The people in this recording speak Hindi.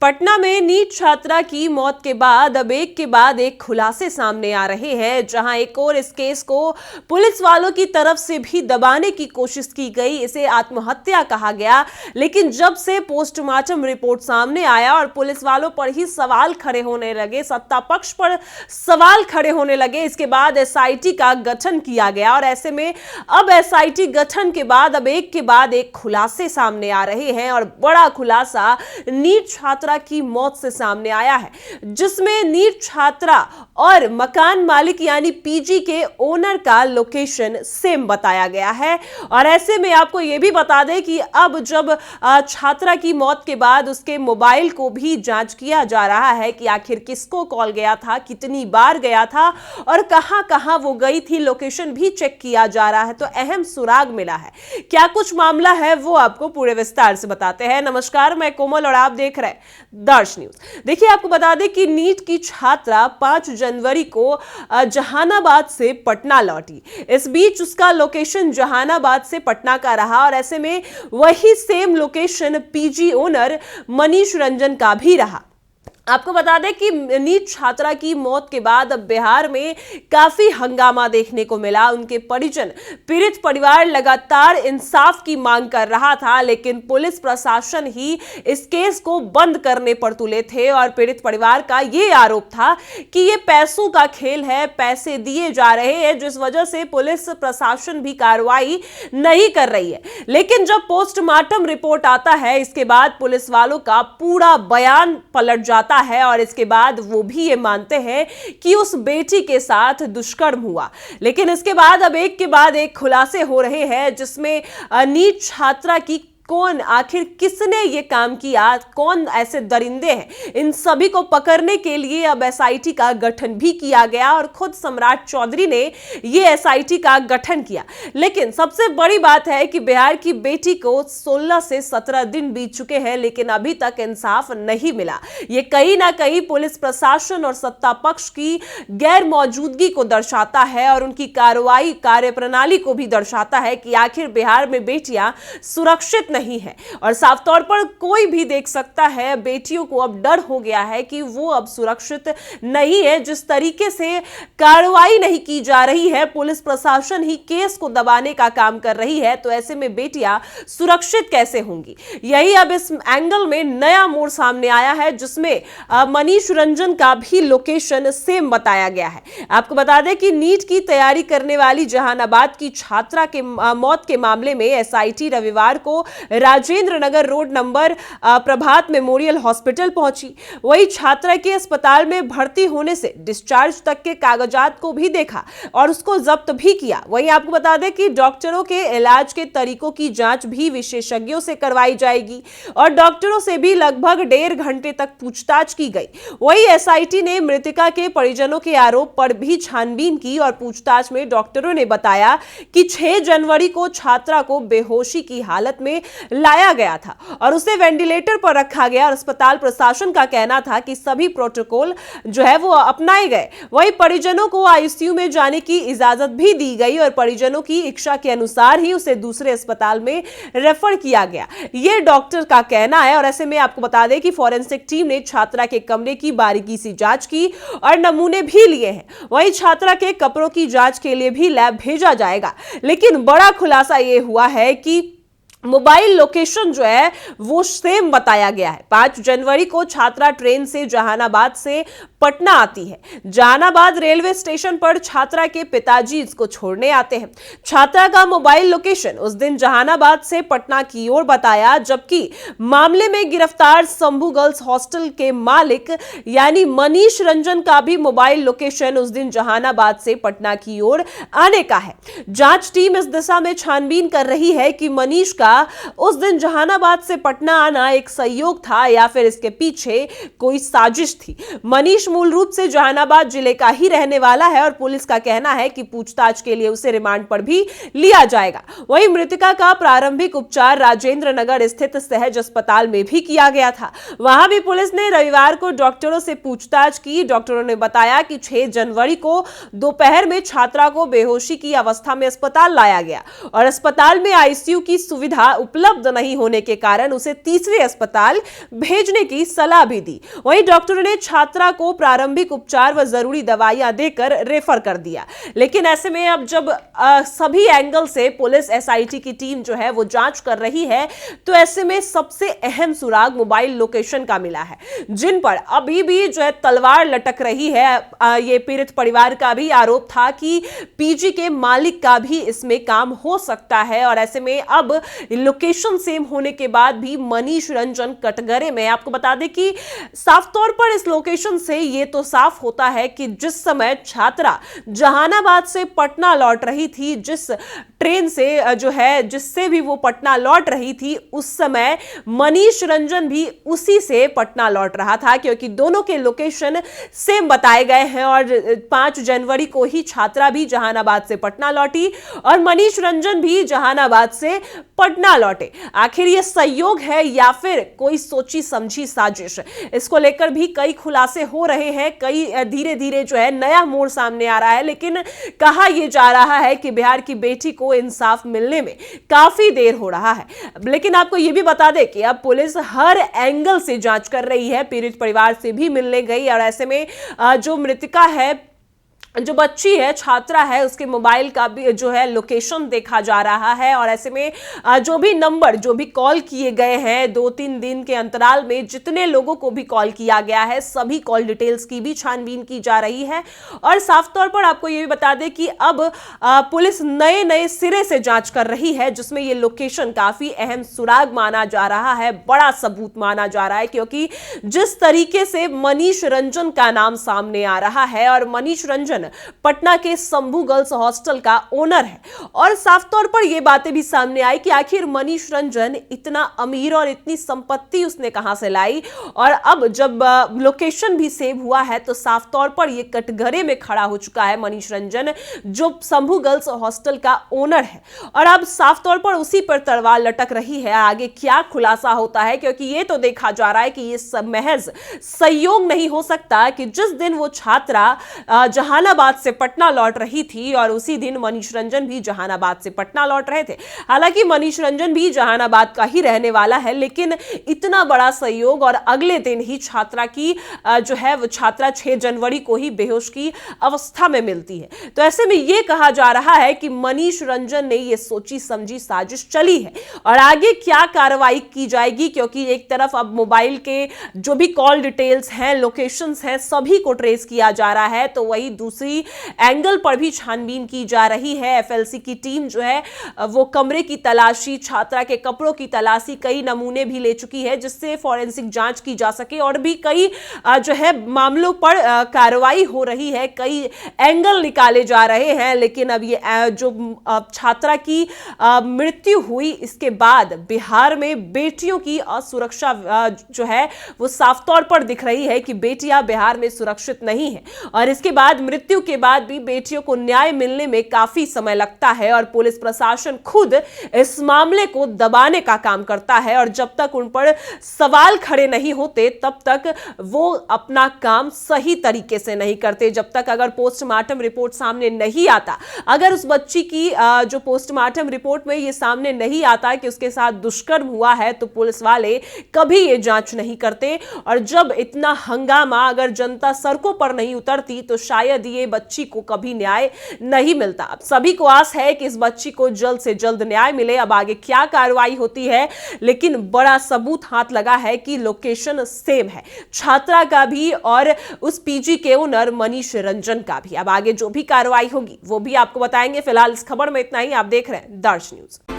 पटना में नीट छात्रा की मौत के बाद अब एक के बाद एक खुलासे सामने आ रहे हैं, जहां एक और इस केस को पुलिस वालों की तरफ से भी दबाने की कोशिश की गई। इसे आत्महत्या कहा गया, लेकिन जब से पोस्टमार्टम रिपोर्ट सामने आया और पुलिस वालों पर ही सवाल खड़े होने लगे, सत्ता पक्ष पर सवाल खड़े होने लगे, इसके बाद एसआईटी का गठन किया गया। और ऐसे में अब एसआईटी गठन के बाद एक के बाद एक खुलासे सामने आ रहे हैं और बड़ा खुलासा नीट छात्रा की मौत से सामने आया है, जिसमें नीट छात्रा और मकान मालिक यानी पीजी के ओनर का लोकेशन सेम बताया गया है। और ऐसे में आपको यह भी बता दें कि अब जब छात्रा की मौत के बाद उसके मोबाइल को भी जांच किया जा रहा है कि आखिर किसको कॉल गया था, कितनी बार गया था और कहां कहां वो गई थी, लोकेशन भी चेक किया जा रहा है। तो अहम सुराग मिला है। क्या कुछ मामला है वो आपको पूरे विस्तार से बताते हैं। नमस्कार, मैं कोमल और आप देख रहे हैं दर्श न्यूज। देखिए, आपको बता दें कि नीट की छात्रा 5 जनवरी को जहानाबाद से पटना लौटी। इस बीच उसका लोकेशन जहानाबाद से पटना का रहा और ऐसे में वही same location PG owner Manish Ranjan का भी रहा। आपको बता दें कि नीट छात्रा की मौत के बाद अब बिहार में काफी हंगामा देखने को मिला। उनके परिजन, पीड़ित परिवार लगातार इंसाफ की मांग कर रहा था, लेकिन पुलिस प्रशासन ही इस केस को बंद करने पर तुले थे। और पीड़ित परिवार का यह आरोप था कि यह पैसों का खेल है, पैसे दिए जा रहे हैं, जिस वजह से पुलिस प्रशासन भी कार्रवाई नहीं कर रही है। लेकिन जब पोस्टमार्टम रिपोर्ट आता है, इसके बाद पुलिस वालों का पूरा बयान पलट जाता है और इसके बाद वो भी ये मानते हैं कि उस बेटी के साथ दुष्कर्म हुआ। लेकिन इसके बाद अब एक के बाद एक खुलासे हो रहे हैं, जिसमें नीट छात्रा की कौन, आखिर किसने ये काम किया, कौन ऐसे दरिंदे हैं, इन सभी को पकड़ने के लिए अब एसआईटी का गठन भी किया गया और खुद सम्राट चौधरी ने ये एसआईटी का गठन किया। लेकिन सबसे बड़ी बात है कि बिहार की बेटी को 16 से 17 दिन बीत चुके हैं, लेकिन अभी तक इंसाफ नहीं मिला। ये कहीं ना कहीं पुलिस प्रशासन और सत्ता पक्ष की गैर मौजूदगी को दर्शाता है और उनकी कार्रवाई, कार्यप्रणाली को भी दर्शाता है कि आखिर बिहार में बेटियां सुरक्षित नहीं है। और साफ तौर पर कोई भी देख सकता है, बेटियों को अब डर हो गया है कि वो अब सुरक्षित नहीं है। जिस तरीके से कार्रवाई नहीं की जा रही है, पुलिस प्रशासन ही केस को दबाने का काम कर रही है, तो ऐसे में बेटियां सुरक्षित कैसे होंगी। यही अब इस एंगल में नया मोड़ सामने आया है, जिसमें मनीष रंजन का भी लोकेशन सेम बताया गया है। आपको बता दें कि नीट की तैयारी करने वाली जहानाबाद की छात्रा के मौत के मामले में एसआईटी रविवार को राजेंद्र नगर रोड नंबर प्रभात मेमोरियल हॉस्पिटल पहुंची। वही छात्रा के अस्पताल में भर्ती होने से डिस्चार्ज तक के कागजात को भी देखा और उसको जब्त भी किया। वहीं आपको बता दें कि डॉक्टरों के इलाज के तरीकों की जांच भी विशेषज्ञों से करवाई जाएगी और डॉक्टरों से भी लगभग 1.5 घंटे तक पूछताछ की गई। वही एसआईटी ने मृतका के परिजनों के आरोप पर भी छानबीन की और पूछताछ में डॉक्टरों ने बताया कि 6 जनवरी को छात्रा को बेहोशी की हालत में लाया गया था और उसे वेंटिलेटर पर रखा गया और अस्पताल प्रशासन का कहना था कि सभी प्रोटोकॉल जो है वो अपनाए गए। वहीं परिजनों को आईसीयू में जाने की इजाजत भी दी गई और परिजनों की इच्छा के अनुसार ही उसे दूसरे अस्पताल में रेफर किया गया, ये डॉक्टर का कहना है। और ऐसे में आपको बता दें कि फॉरेंसिक टीम ने छात्रा के कमरे की बारीकी से जांच की और नमूने भी लिए हैं। वहीं छात्रा के कपड़ों की जांच के लिए भी लैब भेजा जाएगा। लेकिन बड़ा खुलासा यह हुआ है कि मोबाइल लोकेशन जो है वो सेम बताया गया है। 5 जनवरी को छात्रा ट्रेन से जहानाबाद से पटना आती है। जहानाबाद रेलवे स्टेशन पर छात्रा के पिताजी इसको छोड़ने आते हैं। छात्रा का मोबाइल लोकेशन उस दिन जहानाबाद से पटना की ओर बताया, जबकि मामले में गिरफ्तार शंभू गर्ल्स हॉस्टल के मालिक यानी मनीष रंजन का भी मोबाइल लोकेशन उस दिन जहानाबाद से पटना की ओर आने का है। जांच टीम इस दिशा में छानबीन कर रही है कि मनीष का उस दिन जहानाबाद से पटना आना एक संयोग था या फिर इसके पीछे कोई साजिश थी। मनीष मूल रूप से जहानाबाद जिले का ही रहने वाला है और पुलिस का कहना है कि पूछताछ के लिए उसे रिमांड पर भी लिया जाएगा। वहीं मृतका का प्रारंभिक उपचार राजेंद्र नगर स्थित सहज अस्पताल में भी किया गया था। वहां भी पुलिस ने रविवार को डॉक्टरों से पूछताछ की। डॉक्टरों ने बताया कि 6 जनवरी को दोपहर में छात्रा को बेहोशी की अवस्था में अस्पताल लाया गया और अस्पताल में आईसीयू की सुविधा सुविधा उपलब्ध नहीं होने के कारण उसे तीसरे अस्पताल भेजने की सलाह भी दी। वहीं डॉक्टरों ने छात्रा को प्रारंभिक उपचार व जरूरी दवाइयां देकर रेफर कर दिया। लेकिन ऐसे में अब जब सभी एंगल से पुलिस एसआईटी की टीम जो है वो जांच कर रही है, तो ऐसे में सबसे अहम सुराग मोबाइल लोकेशन का मिला है, जिन पर अभी भी जो है तलवार लटक रही है। ये पीड़ित परिवार का भी आरोप था कि पीजी के मालिक का भी इसमें काम हो सकता है, और ऐसे में अब लोकेशन सेम होने के बाद भी मनीष रंजन कटघरे में। आपको बता दें कि साफ तौर पर इस लोकेशन से ये तो साफ होता है कि जिस समय छात्रा जहानाबाद से पटना लौट रही थी, जिस ट्रेन से जो है जिससे भी वो पटना लौट रही थी, उस समय मनीष रंजन भी उसी से पटना लौट रहा था, क्योंकि दोनों के लोकेशन सेम बताए गए हैं। और 5 जनवरी को ही छात्रा भी जहानाबाद से पटना लौटी और मनीष रंजन भी जहानाबाद से पटना लौटे। आखिर ये संयोग है या फिर कोई सोची समझी साजिश? इसको लेकर भी कई खुलासे हो रहे हैं, कई धीरे धीरे जो है नया मोड़ सामने आ रहा है। लेकिन कहा यह जा रहा है कि बिहार की बेटी को इंसाफ मिलने में काफी देर हो रहा है। लेकिन आपको यह भी बता दें कि अब पुलिस हर एंगल से जांच कर रही है, पीड़ित परिवार से भी मिलने गई, और ऐसे में जो मृतका है, जो बच्ची है, छात्रा है, उसके मोबाइल का भी जो है लोकेशन देखा जा रहा है। और ऐसे में जो भी नंबर, जो भी कॉल किए गए हैं 2-3 दिन के अंतराल में, जितने लोगों को भी कॉल किया गया है, सभी कॉल डिटेल्स की भी छानबीन की जा रही है। और साफ तौर पर आपको यह भी बता दें कि अब पुलिस नए नए सिरे से जांच कर रही है, जिसमें यह लोकेशन काफी अहम सुराग माना जा रहा है, बड़ा सबूत माना जा रहा है, क्योंकि जिस तरीके से मनीष रंजन का नाम सामने आ रहा है, और मनीष रंजन पटना के शंभू गर्ल्स हॉस्टल का ओनर है, और साफ तौर पर यह बातें भी सामने आई कि आखिर मनीष रंजन इतना अमीर और इतनी संपत्ति उसने कहां से लाई। और अब जब लोकेशन भी सेव हुआ है, तो साफ तौर पर यह कटघरे में खड़ा हो चुका है मनीष रंजन, जो शंभू गर्ल्स हॉस्टल का ओनर है। और अब साफ तौर पर उसी पर तलवार लटक रही है, आगे क्या खुलासा होता है, क्योंकि यह तो देखा जा रहा है कि यह महज संयोग नहीं हो सकता कि जिस दिन वो छात्रा जहानाबाद से पटना लौट रही थी, और उसी दिन मनीष रंजन भी जहानाबाद से पटना लौट रहे थे। हालांकि मनीष रंजन भी जहानाबाद का ही रहने वाला है, लेकिन इतना बड़ा संयोग, और अगले दिन ही छात्रा की जो है वो छात्रा 6 जनवरी को ही बेहोश की अवस्था में मिलती है। तो ऐसे में यह कहा जा रहा है कि मनीष रंजन ने यह सोची समझी साजिश चली है, और आगे क्या कार्रवाई की जाएगी, क्योंकि एक तरफ अब मोबाइल के जो भी कॉल डिटेल्स हैं, लोकेशंस हैं, सभी को ट्रेस किया जा रहा है, तो वही दूसरी एंगल पर भी छानबीन की जा रही है। एफएलसी की टीम जो है वो कमरे की तलाशी, छात्रा के कपड़ों की तलाशी, कई नमूने भी ले चुकी है, जिससे फॉरेंसिक जांच की जा सके, और भी कई जो है मामलों पर कार्रवाई हो रही है, कई एंगल निकाले जा रहे हैं। लेकिन अब ये जो छात्रा की मृत्यु हुई, इसके बाद बिहार में बेटियों की असुरक्षा जो है वो साफ तौर पर दिख रही है कि बेटियां बिहार में सुरक्षित नहीं है, और इसके बाद मृत्यु के बाद भी बेटियों को न्याय मिलने में काफी समय लगता है, और पुलिस प्रशासन खुद इस मामले को दबाने का काम करता है, और जब तक उन पर सवाल खड़े नहीं होते तब तक वो अपना काम सही तरीके से नहीं करते। जब तक अगर पोस्टमार्टम रिपोर्ट सामने नहीं आता, अगर उस बच्ची की जो पोस्टमार्टम रिपोर्ट में ये सामने नहीं आता कि उसके साथ दुष्कर्म हुआ है, तो पुलिस वाले कभी ये जांच नहीं करते। और जब इतना हंगामा, अगर जनता सड़कों पर नहीं उतरती, तो शायद ये बच्ची को कभी न्याय नहीं मिलता। अब सभी को आस है कि इस बच्ची को जल्द से जल्द न्याय मिले। अब आगे क्या कार्रवाई होती है, लेकिन बड़ा सबूत हाथ लगा है कि लोकेशन सेम है, छात्रा का भी और उस पीजी के ओनर मनीष रंजन का भी। अब आगे जो भी कार्रवाई होगी वो भी आपको बताएंगे। फिलहाल इस खबर में इतना ही। आप देख रहे हैं दर्श न्यूज।